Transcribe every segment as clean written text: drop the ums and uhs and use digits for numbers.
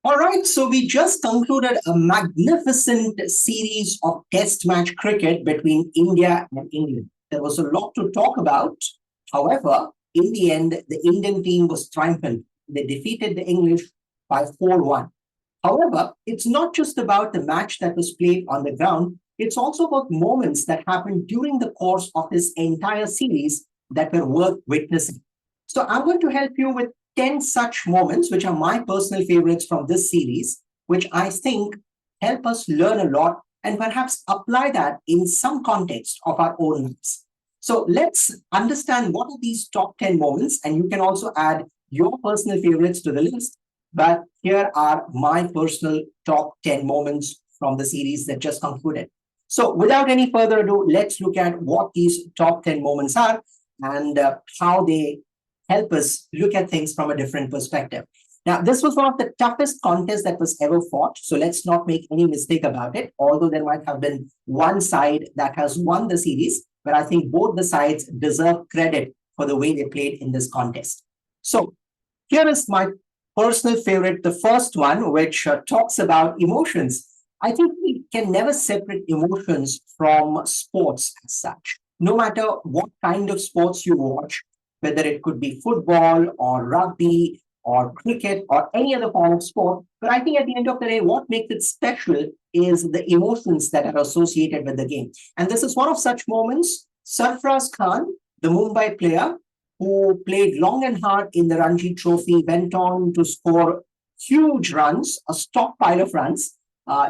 All right, so we just concluded a magnificent series of test match cricket between India and England. There was a lot to talk about. However, in the end, the Indian team was triumphant. They defeated the English by 4-1. However, it's not just about the match that was played on the ground, it's also about moments that happened during the course of this entire series that were worth witnessing. So I'm going to help you with 10 such moments, which are my personal favorites from this series, which I think help us learn a lot and perhaps apply that in some context of our own lives. So let's understand what are these top 10 moments, and you can also add your personal favorites to the list. But here are my personal top 10 moments from the series that just concluded. So without any further ado, let's look at what these top 10 moments are and how they help us look at things from a different perspective. Now, this was one of the toughest contests that was ever fought. So let's not make any mistake about it, although there might have been one side that has won the series, but I think both the sides deserve credit for the way they played in this contest. So here is my personal favorite, the first one, which talks about emotions. I think we can never separate emotions from sports as such. No matter what kind of sports you watch, whether it could be football or rugby or cricket or any other form of sport. But I think at the end of the day, what makes it special is the emotions that are associated with the game. And this is one of such moments. Sarfraz Khan, the Mumbai player, who played long and hard in the Ranji Trophy, went on to score huge runs, a stockpile of runs,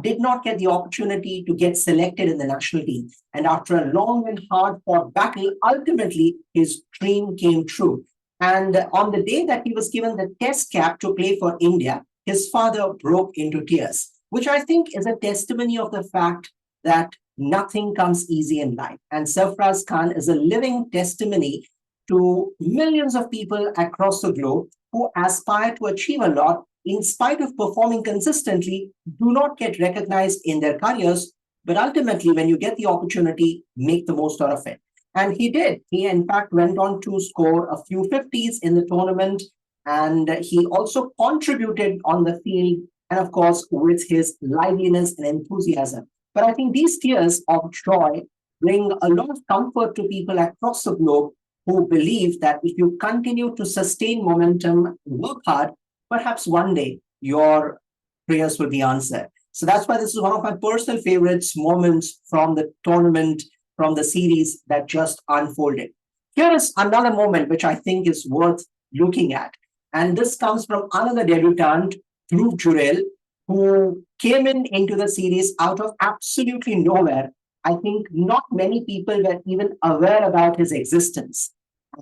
did not get the opportunity to get selected in the national team. And after a long and hard fought battle, ultimately his dream came true. And on the day that he was given the test cap to play for India, his father broke into tears, which I think is a testimony of the fact that nothing comes easy in life. And Sarfraz Khan is a living testimony to millions of people across the globe who aspire to achieve a lot in spite of performing consistently, do not get recognized in their careers. But ultimately, when you get the opportunity, make the most out of it. And he did. He, in fact, went on to score a few 50s in the tournament. And he also contributed on the field, and of course, with his liveliness and enthusiasm. But I think these tears of joy bring a lot of comfort to people across the globe who believe that if you continue to sustain momentum, work hard, perhaps one day your prayers will be answered. So that's why this is one of my personal favorites moments from the tournament, from the series that just unfolded. Here is another moment which I think is worth looking at. And this comes from another debutant, Dhruv Jurel, who came into the series out of absolutely nowhere. I think not many people were even aware about his existence.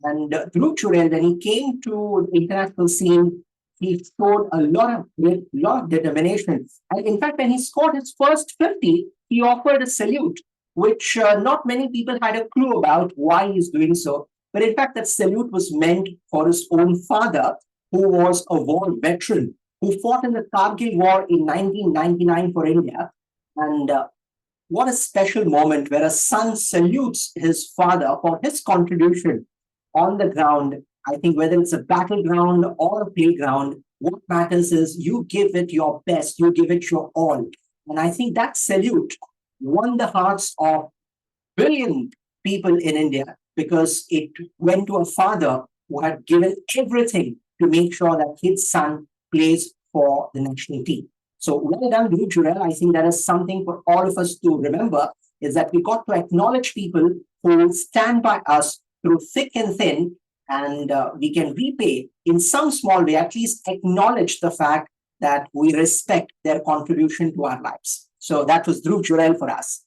And Dhruv Jurel, when he came to the international scene, he showed a lot of determination. And in fact, when he scored his first 50, he offered a salute, which not many people had a clue about why he's doing so. But in fact, that salute was meant for his own father, who was a war veteran, who fought in the Kargil War in 1999 for India. And what a special moment where a son salutes his father for his contribution on the ground. I think whether it's a battleground or a playground, what matters is you give it your best, you give it your all. And I think that salute won the hearts of billion people in India because it went to a father who had given everything to make sure that his son plays for the national team. So well done, Dhruv Jurel. I think that is something for all of us to remember, is that we got to acknowledge people who stand by us through thick and thin, and we can repay in some small way, at least acknowledge the fact that we respect their contribution to our lives. So that was Dhruv Jurel for us.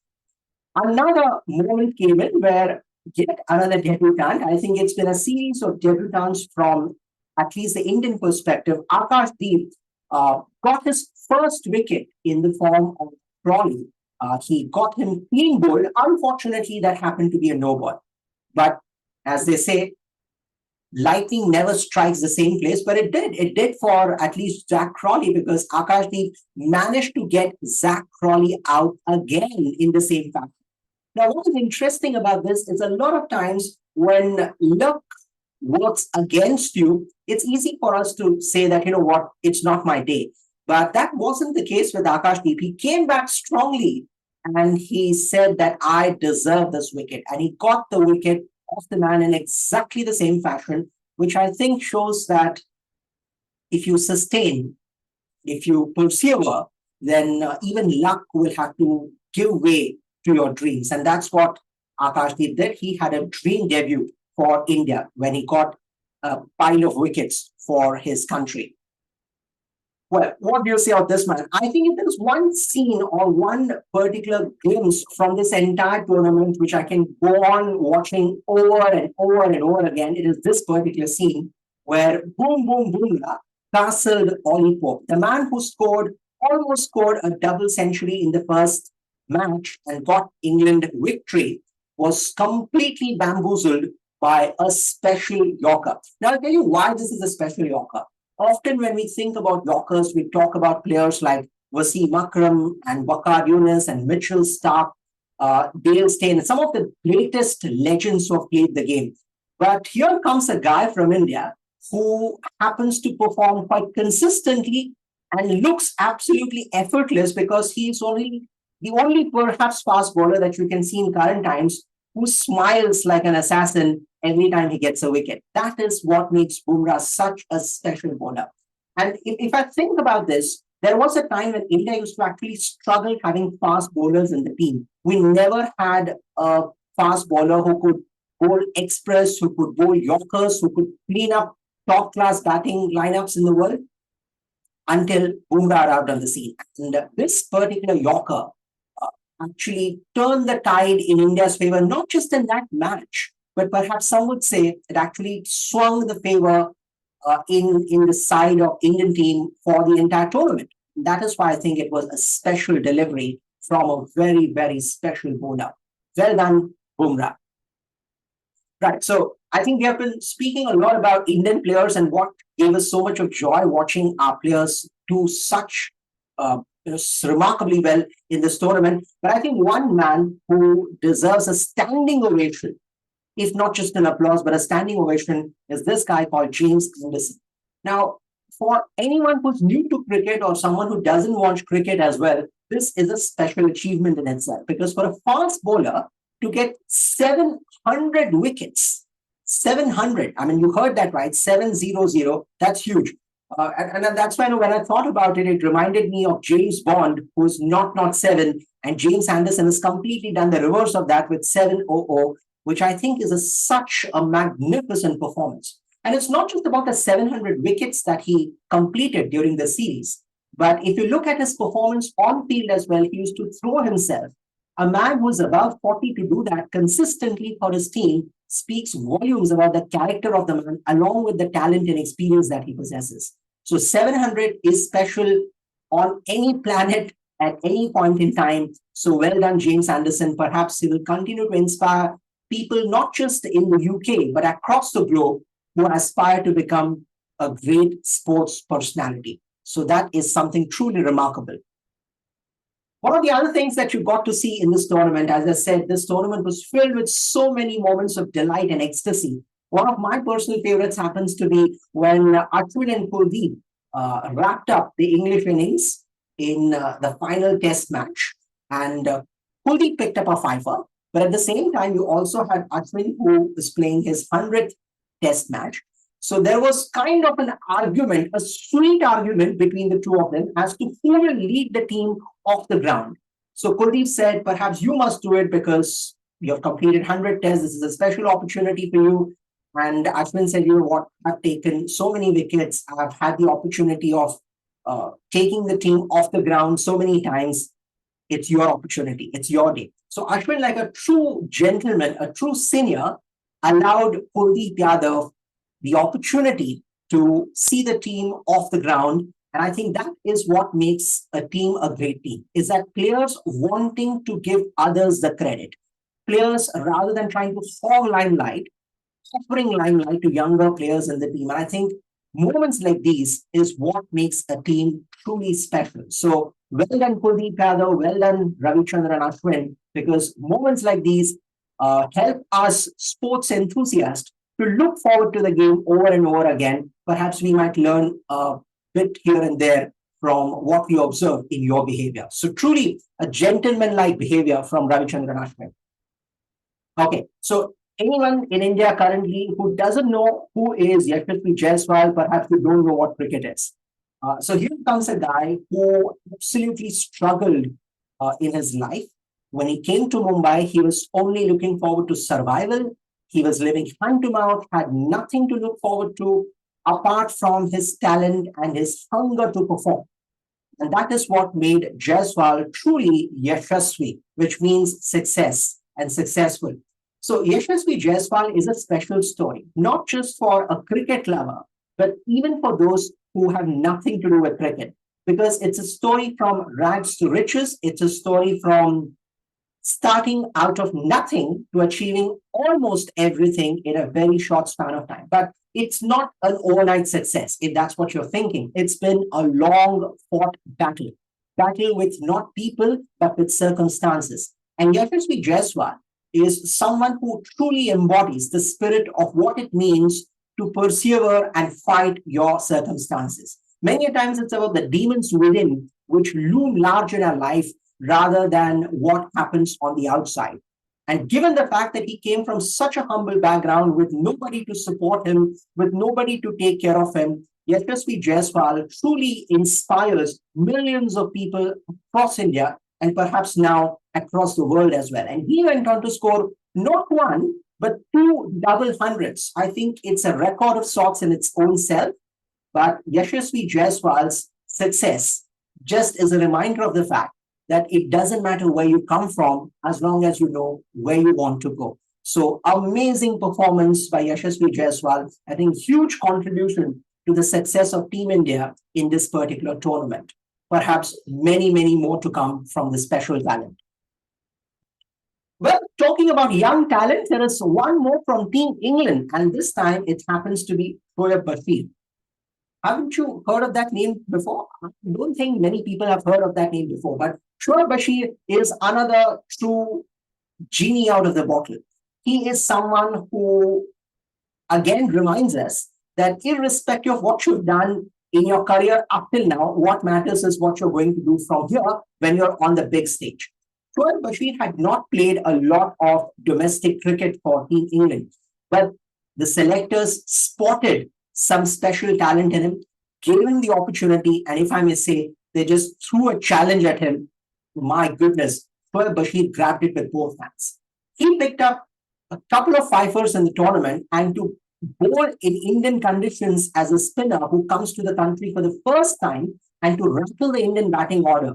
Another moment came in where yet another debutant, I think it's been a series of debutants from at least the Indian perspective. Akash Deep got his first wicket in the form of Crawley. He got him clean bowled. Unfortunately, that happened to be a no ball. But as they say, lightning never strikes the same place, but it did. It did for at least Zach Crawley, because Akashdeep managed to get Zach Crawley out again in the same fashion. Now, what is interesting about this is a lot of times when luck works against you, it's easy for us to say that, you know what, it's not my day. But that wasn't the case with Akashdeep. He came back strongly and he said that I deserve this wicket. And he got the wicket off the man in exactly the same fashion, which I think shows that if you sustain, if you persevere, then even luck will have to give way to your dreams. And that's what Akashdeep did. He had a dream debut for India when he got a pile of wickets for his country. Well, what do you say of this man? I think if there's one scene or one particular glimpse from this entire tournament which I can go on watching over and over and over again, it is this particular scene where boom, boom, boom, castled Ollie Pope, the man who almost scored a double century in the first match and got England victory, was completely bamboozled by a special Yorker. Now, I'll tell you why this is a special Yorker. Often when we think about Yorkers, we talk about players like Wasim Akram and Waqar Yunus and Mitchell Starc, Dale Steyn, some of the greatest legends who have played the game. But here comes a guy from India who happens to perform quite consistently and looks absolutely effortless because he's only the only perhaps fast bowler that you can see in current times who smiles like an assassin every time he gets a wicket. That is what makes Bumrah such a special bowler. And if I think about this, there was a time when India used to actually struggle having fast bowlers in the team. We never had a fast bowler who could bowl express, who could bowl Yorkers, who could clean up top class batting lineups in the world until Bumrah arrived on the scene. And this particular Yorker actually turned the tide in India's favor, not just in that match, but perhaps some would say it actually swung the favor in the side of Indian team for the entire tournament. That is why I think it was a special delivery from a very, very special bowler. Well done, Bumrah. Right. So I think we have been speaking a lot about Indian players and what gave us so much of joy watching our players do such remarkably well in this tournament. But I think one man who deserves a standing ovation, if not just an applause, but a standing ovation, is this guy called James Anderson. Now, for anyone who's new to cricket or someone who doesn't watch cricket as well, this is a special achievement in itself because for a fast bowler to get 700 wickets, 700, I mean, you heard that right, 700, that's huge. And that's why when I thought about it, it reminded me of James Bond, who's not seven, and James Anderson has completely done the reverse of that with 700, which I think is such a magnificent performance. And it's not just about the 700 wickets that he completed during the series, but if you look at his performance on field as well, he used to throw himself. A man who's above 40 to do that consistently for his team speaks volumes about the character of the man, along with the talent and experience that he possesses. So 700 is special on any planet at any point in time. So well done, James Anderson. Perhaps he will continue to inspire people, not just in the UK, but across the globe who aspire to become a great sports personality. So that is something truly remarkable. One of the other things that you got to see in this tournament, as I said, this tournament was filled with so many moments of delight and ecstasy. One of my personal favorites happens to be when Ashwin and Kuldeep wrapped up the English innings in the final test match. And Kuldeep picked up a fifer. But at the same time, you also had Ashwin, who was playing his 100th test match. So there was kind of an argument, a sweet argument between the two of them as to who will lead the team off the ground. So Kuldeep said, perhaps you must do it because you have completed 100 tests. This is a special opportunity for you. And Ashwin said, you know what, I've taken so many wickets. I've had the opportunity of taking the team off the ground so many times. It's your opportunity. It's your day. So Ashwin, like a true gentleman, a true senior, allowed Kuldeep Yadav the opportunity to see the team off the ground. And I think that is what makes a team a great team, is that players wanting to give others the credit. Players, rather than trying to hog limelight, offering limelight to younger players in the team. And I think moments like these is what makes a team truly special. So well done, Kuldeep Yadav, well done, Ravichandran Ashwin, because moments like these help us sports enthusiasts to look forward to the game over and over again. Perhaps we might learn a bit here and there from what we observe in your behavior. So truly a gentleman-like behavior from Ravichandran Ashwin. Okay, so anyone in India currently who doesn't know who is Yashasvi Jaiswal, perhaps you don't know what cricket is. So here comes a guy who absolutely struggled in his life. When he came to Mumbai, he was only looking forward to survival. He was living hand to mouth, had nothing to look forward to apart from his talent and his hunger to perform. And that is what made Jaiswal truly Yashasvi, which means success and successful. So Yashasvi Jaiswal is a special story, not just for a cricket lover, but even for those who have nothing to do with cricket. Because it's a story from rags to riches. It's a story from starting out of nothing to achieving almost everything in a very short span of time. But it's not an overnight success, if that's what you're thinking. It's been a long fought battle, battle with not people, but with circumstances. And Yashasvi Jaiswal is someone who truly embodies the spirit of what it means to persevere and fight your circumstances. Many times it's about the demons within which loom large in our life rather than what happens on the outside. And given the fact that he came from such a humble background with nobody to support him, with nobody to take care of him, Yashasvi Jaiswal truly inspires millions of people across India and perhaps now across the world as well. And he went on to score not one, but two double hundreds. I think it's a record of sorts in its own self. But Yashasvi Jaiswal's success just is a reminder of the fact that it doesn't matter where you come from as long as you know where you want to go. So amazing performance by Yashasvi Jaiswal. I think huge contribution to the success of Team India in this particular tournament. Perhaps many, many more to come from the special talent. Well, talking about young talent, there is one more from Team England, and this time it happens to be Shoaib Bashir. Haven't you heard of that name before? I don't think many people have heard of that name before, but Shoaib Bashir is another true genie out of the bottle. He is someone who, again, reminds us that irrespective of what you've done in your career up till now, what matters is what you're going to do from here when you're on the big stage. Shoaib Bashir had not played a lot of domestic cricket for Team England, but the selectors spotted some special talent in him, gave him the opportunity, and if I may say, they just threw a challenge at him. My goodness, Shoaib Bashir grabbed it with both hands. He picked up a couple of fifers in the tournament, and to bowl in Indian conditions as a spinner who comes to the country for the first time and to rattle the Indian batting order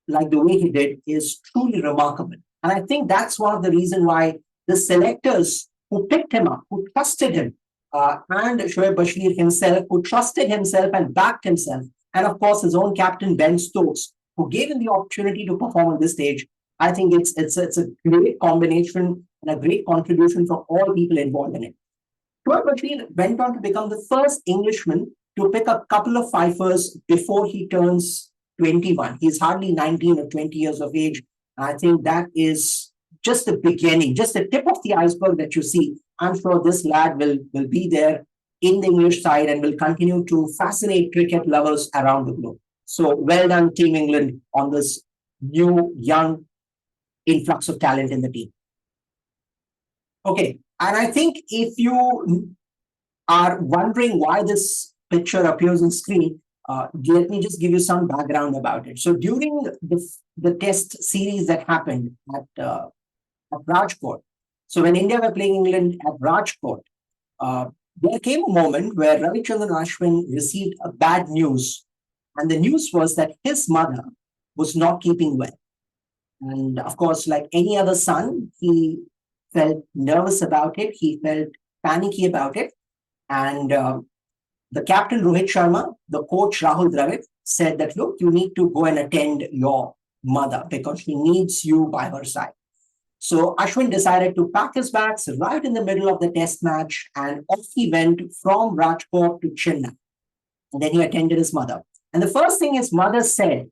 like the way he did is truly remarkable. And I think that's one of the reasons why the selectors who picked him up, who trusted him, and Shoaib Bashir himself, who trusted himself and backed himself, and of course his own captain Ben Stokes, who gave him the opportunity to perform on this stage. I think it's a great combination and a great contribution for all people involved in it. Shoaib Bashir went on to become the first Englishman to pick a couple of fifers before he turns 21. He's hardly 19 or 20 years of age. I think that is just the beginning, just the tip of the iceberg that you see. I'm sure this lad will be there in the English side and will continue to fascinate cricket lovers around the globe. So well done, Team England, on this new, young influx of talent in the team. Okay, and I think if you are wondering why this picture appears on screen, let me just give you some background about it. So during the test series that happened at Rajkot, so when India were playing England at Rajkot, there came a moment where Ravichandran Ashwin received a bad news. And the news was that his mother was not keeping well. And of course, like any other son, he felt nervous about it. He felt panicky about it. And the captain, Rohit Sharma, the coach, Rahul Dravid, said that, look, you need to go and attend your mother because she needs you by her side. So Ashwin decided to pack his bags right in the middle of the test match, and off he went from Rajkot to Chennai. And then he attended his mother. And the first thing his mother said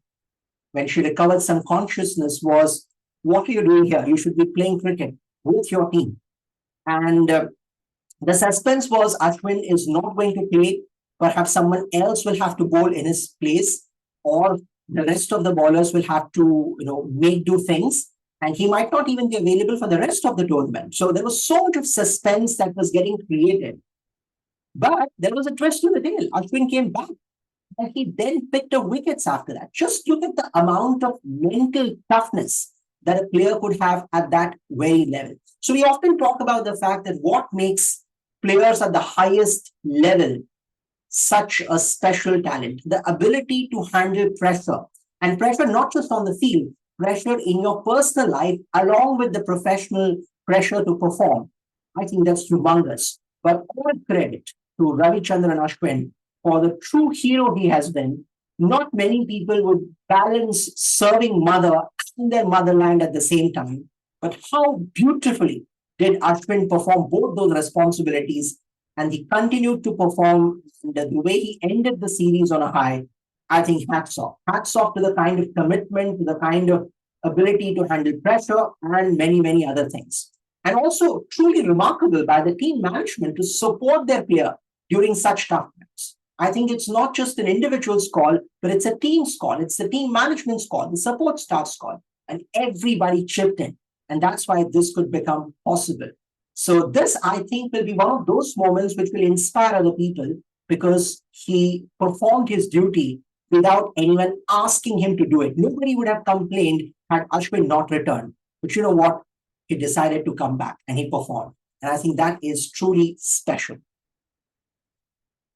when she recovered some consciousness was, what are you doing here? You should be playing cricket with your team. And the suspense was Ashwin is not going to play. Perhaps someone else will have to bowl in his place. or the rest of the bowlers will have to, make do things, and he might not even be available for the rest of the tournament. So there was so much of suspense that was getting created. But there was a twist to the tale. Ashwin came back and he then picked up wickets after that. Just look at the amount of mental toughness that a player could have at that very level. So we often talk about the fact that what makes players at the highest level such a special talent, the ability to handle pressure, and pressure not just on the field, pressure in your personal life, along with the professional pressure to perform. I think that's humongous. But all credit to Ravichandran Ashwin for the true hero he has been. Not many people would balance serving mother and their motherland at the same time. But how beautifully did Ashwin perform both those responsibilities, and he continued to perform the way he ended the series on a high. I think hats off. Hats off to the kind of commitment, to the kind of ability to handle pressure, and many, many other things. And also truly remarkable by the team management to support their player during such tough times. I think it's not just an individual's call, but it's a team's call. It's the team management's call, the support staff's call, and everybody chipped in. And that's why this could become possible. So this, I think, will be one of those moments which will inspire other people because he performed his duty without anyone asking him to do it. Nobody would have complained had Ashwin not returned. But you know what? He decided to come back and he performed. And I think that is truly special.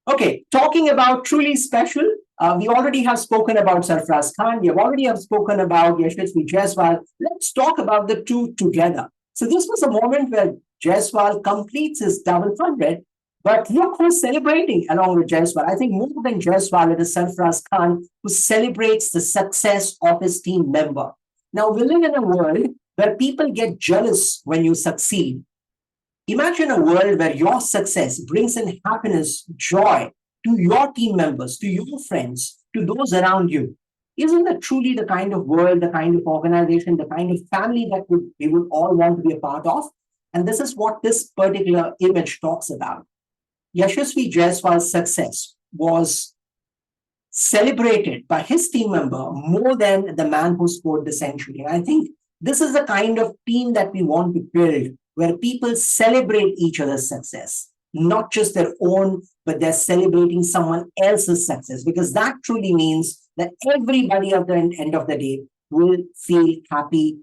Okay, talking about truly special, we already have spoken about Sarfraz Khan. We have already have spoken about Yashasvi Jaiswal. Let's talk about the two together. So this was a moment where Jaiswal completes his double 100, but look who's celebrating along with Jaiswal. I think more than Jaiswal, it is Sarfraz Khan who celebrates the success of his team member. Now, we live in a world where people get jealous when you succeed. Imagine a world where your success brings in happiness, joy to your team members, to your friends, to those around you. Isn't that truly the kind of world, the kind of organization, the kind of family that we would all want to be a part of? And this is what this particular image talks about. Yashasvi Jaiswal's success was celebrated by his team member more than the man who scored the century. And I think this is the kind of team that we want to build, where people celebrate each other's success, not just their own, but they're celebrating someone else's success, because that truly means that everybody at the end of the day will feel happy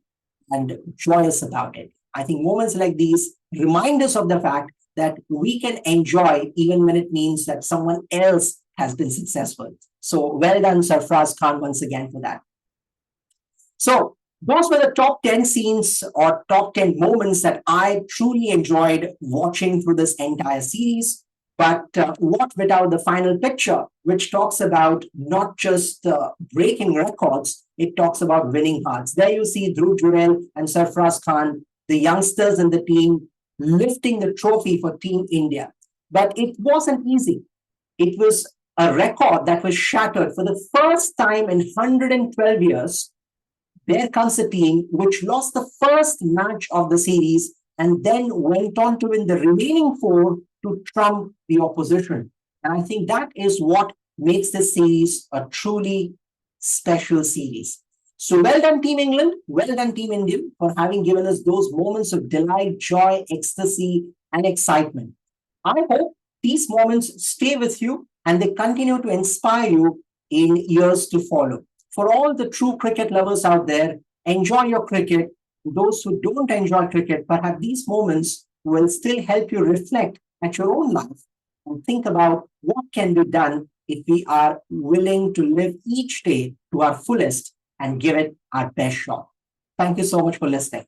and joyous about it. I think moments like these remind us of the fact that we can enjoy even when it means that someone else has been successful. So well done, Sarfraz Khan, once again for that. So those were the top 10 scenes or top 10 moments that I truly enjoyed watching through this entire series. But what without the final picture, which talks about not just breaking records, it talks about winning hearts. There you see Dhruv Jurel and Sarfraz Khan, the youngsters in the team, lifting the trophy for Team India. But it wasn't easy. It was a record that was shattered for the first time in 112 years. There comes a team which lost the first match of the series and then went on to win the remaining four to trump the opposition. And I think that is what makes this series a truly special series. So well done, Team England. Well done, Team India, for having given us those moments of delight, joy, ecstasy, and excitement. I hope these moments stay with you and they continue to inspire you in years to follow. For all the true cricket lovers out there, enjoy your cricket. Those who don't enjoy cricket, perhaps these moments will still help you reflect at your own life and think about what can be done if we are willing to live each day to our fullest and give it our best shot. Thank you so much for listening.